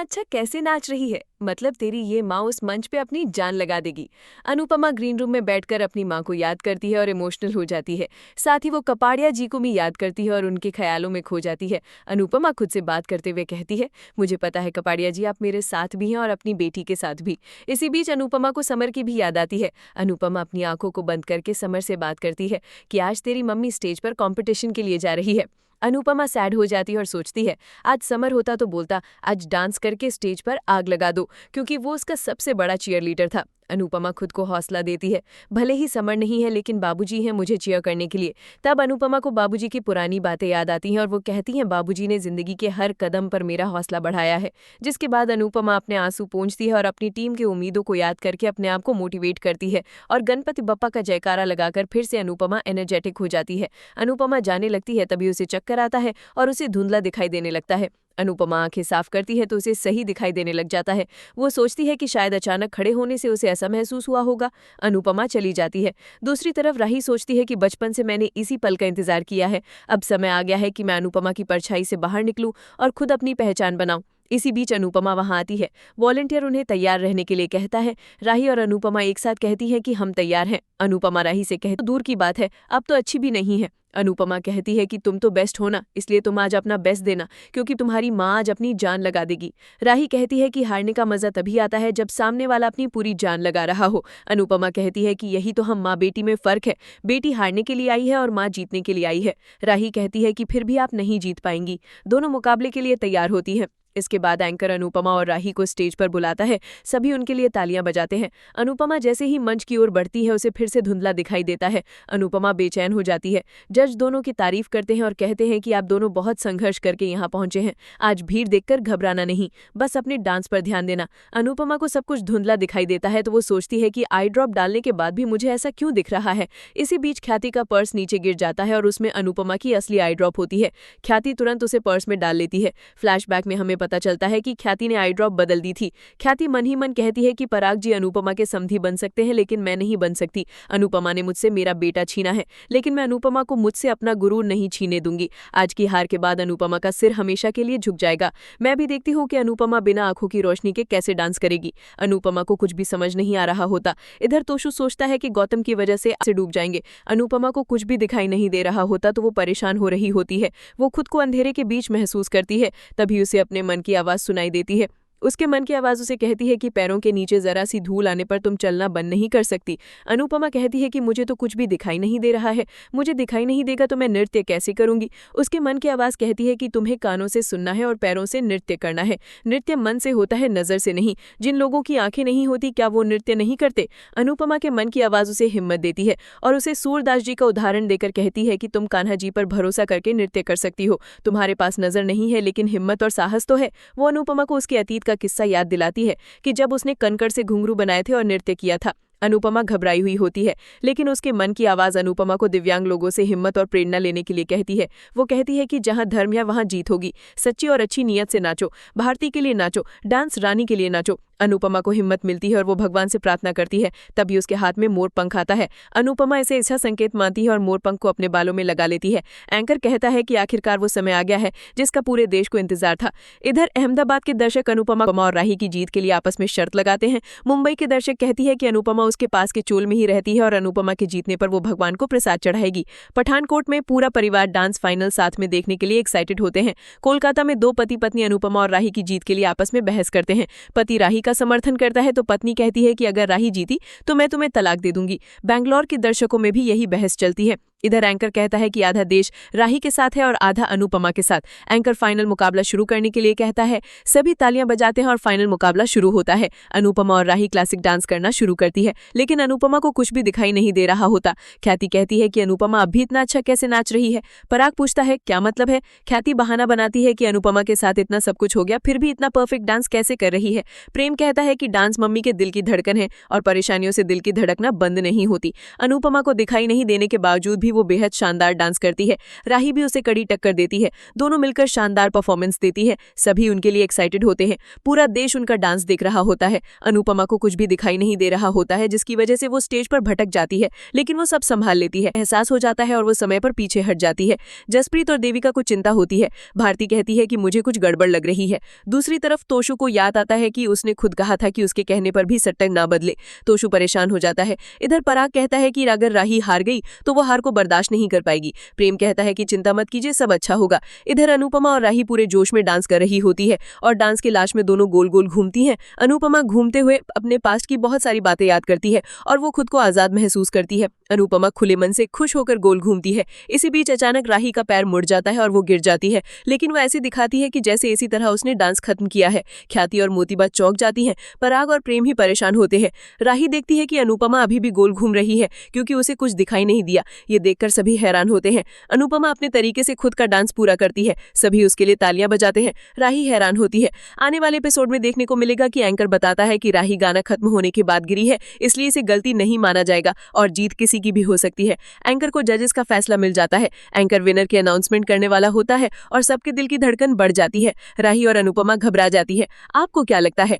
अच्छा कैसे नाच रही है। मतलब तेरी ये माँ उस मंच पे अपनी जान लगा देगी। अनुपमा ग्रीन रूम में बैठकर अपनी माँ को याद करती है और इमोशनल हो जाती है। साथ ही वो कपाड़िया जी को भी याद करती है और उनके ख्यालों में खो जाती है। अनुपमा खुद से बात करते हुए कहती है, मुझे पता है कपाड़िया जी, आप मेरे साथ भी हैं और अपनी बेटी के साथ भी। इसी बीच अनुपमा को समर की भी याद आती है। अनुपमा अपनी आंखों को बंद करके समर से बात करती है कि आज तेरी मम्मी स्टेज पर कॉम्पिटिशन के लिए जा रही है। अनुपमा सैड हो जाती है और सोचती है, आज समर होता तो बोलता आज डांस करके स्टेज पर आग लगा दो, क्योंकि वो उसका सबसे बड़ा चीयर लीडर था। अनुपमा खुद को हौसला देती है, भले ही समर नहीं है लेकिन बाबूजी हैं मुझे चीयर करने के लिए। तब अनुपमा को बाबूजी की पुरानी बातें याद आती हैं और वो कहती हैं बाबूजी ने जिंदगी के हर कदम पर मेरा हौसला बढ़ाया है। जिसके बाद अनुपमा अपने आंसू पोंछती है और अपनी टीम की उम्मीदों को याद करके अपने आप को मोटिवेट करती है और गणपति बप्पा का जयकारा लगाकर फिर से अनुपमा एनर्जेटिक हो जाती है। अनुपमा जाने लगती है तभी उसे चक्कर आता है और उसे धुंधला दिखाई देने लगता है। अनुपमा आंखें साफ करती है तो उसे सही दिखाई देने लग जाता है। वो सोचती है कि शायद अचानक खड़े होने से उसे ऐसा महसूस हुआ होगा। अनुपमा चली जाती है। दूसरी तरफ राही सोचती है कि बचपन से मैंने इसी पल का इंतजार किया है। अब समय आ गया है कि मैं अनुपमा की परछाई से बाहर निकलूं और खुद अपनी पहचान बनाऊं। इसी बीच अनुपमा वहां आती है। वॉलंटियर उन्हें तैयार रहने के लिए कहता है। राही और अनुपमा एक साथ कहती है कि हम तैयार हैं। अनुपमा राही से कहती, दूर की बात है, अब तो अच्छी भी नहीं है। अनुपमा कहती है कि तुम तो बेस्ट हो ना, इसलिए तुम आज अपना बेस्ट देना, क्योंकि तुम्हारी माँ आज अपनी जान लगा देगी। राही कहती है कि हारने का मजा तभी आता है जब सामने वाला अपनी पूरी जान लगा रहा हो। अनुपमा कहती है कि यही तो हम माँ बेटी में फर्क है, बेटी हारने के लिए आई है और माँ जीतने के लिए आई है। राही कहती है कि फिर भी आप नहीं जीत पाएंगी। दोनों मुकाबले के लिए तैयार होती हैं। इसके बाद एंकर अनुपमा और राही को स्टेज पर बुलाता है। सभी उनके लिए तालियां बजाते हैं। अनुपमा जैसे ही मंच की ओर बढ़ती है उसे फिर से धुंधला दिखाई देता है। अनुपमा बेचैन हो जाती है। जज दोनों की तारीफ करते हैं और कहते हैं कि आप दोनों बहुत संघर्ष करके यहाँ पहुंचे हैं। आज भीड़ देखकर घबराना नहीं, बस अपने डांस पर ध्यान देना। अनुपमा को सब कुछ धुंधला दिखाई देता है तो वो सोचती है कि आई ड्रॉप डालने के बाद भी मुझे ऐसा क्यों दिख रहा है। इसी बीच ख्याति का पर्स नीचे गिर जाता है और उसमें अनुपमा की असली आई ड्रॉप होती है। ख्याति तुरंत उसे पर्स में डाल लेती है। फ्लैशबैक में हमें पता चलता है कि ख्याति ने आई ड्रॉप बदल दी थी। ख्याति मन ही मन कहती है कि पराग जी अनुपमा के समधी बन सकते हैं लेकिन मैं नहीं बन सकती। अनुपमा ने मुझसे मेरा बेटा छीना है, लेकिन मैं अनुपमा को मुझसे अपना गुरूर नहीं छीने दूंगी। आज की हार के बाद अनुपमा का सिर हमेशा के लिए झुक जाएगा। मैं भी देखती हूँ कि अनुपमा बिना आंखों की रोशनी के कैसे डांस करेगी। अनुपमा को कुछ भी समझ नहीं आ रहा होता। इधर तोशु सोचता है कि गौतम की वजह से डूब जाएंगे। अनुपमा को कुछ भी दिखाई नहीं दे रहा होता तो वो परेशान हो रही होती है। वो खुद को अंधेरे के बीच महसूस करती है। तभी उसे अपने मन की आवाज सुनाई देती है। उसके मन की आवाज उसे कहती है कि पैरों के नीचे जरा सी धूल आने पर तुम चलना बंद नहीं कर सकती। अनुपमा कहती है कि मुझे तो कुछ भी दिखाई नहीं दे रहा है, मुझे दिखाई नहीं देगा तो मैं नृत्य कैसे करूंगी। उसके मन की आवाज कहती है कि तुम्हें कानों से सुनना है और पैरों से नृत्य करना है। नृत्य मन से होता है, नजर से नहीं। जिन लोगों की आंखें नहीं होती क्या वो नृत्य नहीं करते। अनुपमा के मन की आवाज उसे हिम्मत देती है और उसे सूरदास जी का उदाहरण देकर कहती है कि तुम कान्हा जी पर भरोसा करके नृत्य कर सकती हो। तुम्हारे पास नजर नहीं है लेकिन हिम्मत और साहस तो है। वो अनुपमा को उसके अतीत का किस्सा याद दिलाती है कि जब उसने कंकड़ से घुंघरू बनाए थे और नृत्य किया था। अनुपमा घबराई हुई होती है लेकिन उसके मन की आवाज अनुपमा को दिव्यांग लोगों से हिम्मत और प्रेरणा लेने के लिए कहती है। वो कहती है कि जहां धर्म है वहां जीत होगी। सच्ची और अच्छी नीयत से नाचो, भारती के लिए नाचो, डांस रानी के लिए नाचो। अनुपमा को हिम्मत मिलती है और वो भगवान से प्रार्थना करती है। तभी उसके हाथ में मोर पंख आता है। अनुपमा इसे ऐसा संकेत मानती है और मोर पंख को अपने बालों में लगा लेती है। एंकर कहता है कि आखिरकार वो समय आ गया है जिसका पूरे देश को इंतजार था। इधर अहमदाबाद के दर्शक अनुपमा और राही की जीत के लिए आपस में शर्त लगाते हैं। मुंबई के दर्शक कहती है कि अनुपमा उसके पास के चोल में ही रहती है और अनुपमा के जीतने पर वो भगवान को प्रसाद चढ़ाएगी। पठानकोट में पूरा परिवार डांस फाइनल साथ में देखने के लिए एक्साइटेड होते हैं। कोलकाता में दो पति पत्नी अनुपमा और राही की जीत के लिए आपस में बहस करते हैं। पति राही का समर्थन करता है तो पत्नी कहती है कि अगर राही जीती तो मैं तुम्हें तलाक दे दूंगी। बैंगलोर के दर्शकों में भी यही बहस चलती है। इधर एंकर कहता है कि आधा देश राही के साथ है और आधा अनुपमा के साथ। एंकर फाइनल मुकाबला शुरू करने के लिए कहता है। सभी तालियां बजाते हैं और फाइनल मुकाबला शुरू होता है। अनुपमा और राही क्लासिक डांस करना शुरू करती है लेकिन अनुपमा को कुछ भी दिखाई नहीं दे रहा होता। ख्याति कहती है कि अनुपमा अब भी इतना अच्छा कैसे नाच रही है। पराग पूछता है क्या मतलब है। ख्याति बहाना बनाती है कि अनुपमा के साथ इतना सब कुछ हो गया फिर भी इतना परफेक्ट डांस कैसे कर रही है। प्रेम कहता है कि डांस मम्मी के दिल की धड़कन है और परेशानियों से दिल की धड़कना बंद नहीं होती। अनुपमा को दिखाई नहीं देने के बावजूद भी भी वो बेहद शानदार डांस करती है। राही भी उसे कड़ी टक्कर देती है। दोनों मिलकर शानदार परफॉर्मेंस देती है। सभी उनके लिए एक्साइटेड होते हैं। पूरा देश उनका डांस देख रहा होता है। अनुपमा को कुछ भी दिखाई नहीं दे रहा होता है, जिसकी वजह से वो स्टेज पर भटक जाती है, लेकिन वो सब संभाल लेती है। एहसास हो जाता है और वो समय पर पीछे हट जाती है। जसप्रीत और देविका को चिंता होती है। भारती कहती है कि मुझे कुछ गड़बड़ लग रही है। दूसरी तरफ तोशु को याद आता है कि उसने खुद कहा था कि उसके कहने पर भी सट्टा ना बदले। तोशु परेशान हो जाता है। इधर पराग कहता है कि अगर राही हार गई तो वो हार को बर्दाश्त नहीं कर पाएगी। प्रेम कहता है कि चिंता मत कीजिए, सब अच्छा होगा। इधर अनुपमा और राही पूरे जोश में डांस कर रही होती है और डांस के लाश में दोनों गोल गोल घूमती हैं। अनुपमा घूमते हुए अपने पास्ट की बहुत सारी बातें याद करती है और वो खुद को आजाद महसूस करती है। अनुपमा खुले मन से खुश होकर गोल घूमती है। इसी बीच अचानक राही का पैर मुड़ जाता है और वो गिर जाती है, लेकिन वो ऐसे दिखाती है कि जैसे इसी तरह उसने डांस खत्म किया है। ख्याति और मोतीबा चौंक जाती हैं। पराग और प्रेम ही परेशान होते हैं। राही देखती है कि अनुपमा अभी भी गोल घूम रही है क्योंकि उसे कुछ दिखाई नहीं दिया। ये देखकर सभी हैरान होते हैं। अनुपमा अपने तरीके से खुद का डांस पूरा करती है। सभी उसके लिए तालियां बजाते हैं। राही हैरान होती है। आने वाले एपिसोड में देखने को मिलेगा कि एंकर बताता है कि राही गाना खत्म होने के बाद गिरी है, इसलिए इसे गलती नहीं माना जाएगा और जीत किसी की भी हो सकती है। एंकर को जजेस का फैसला मिल जाता है। एंकर विनर की अनाउंसमेंट करने वाला होता है और सबके दिल की धड़कन बढ़ जाती है। राही और अनुपमा घबरा जाती है। आपको क्या लगता है,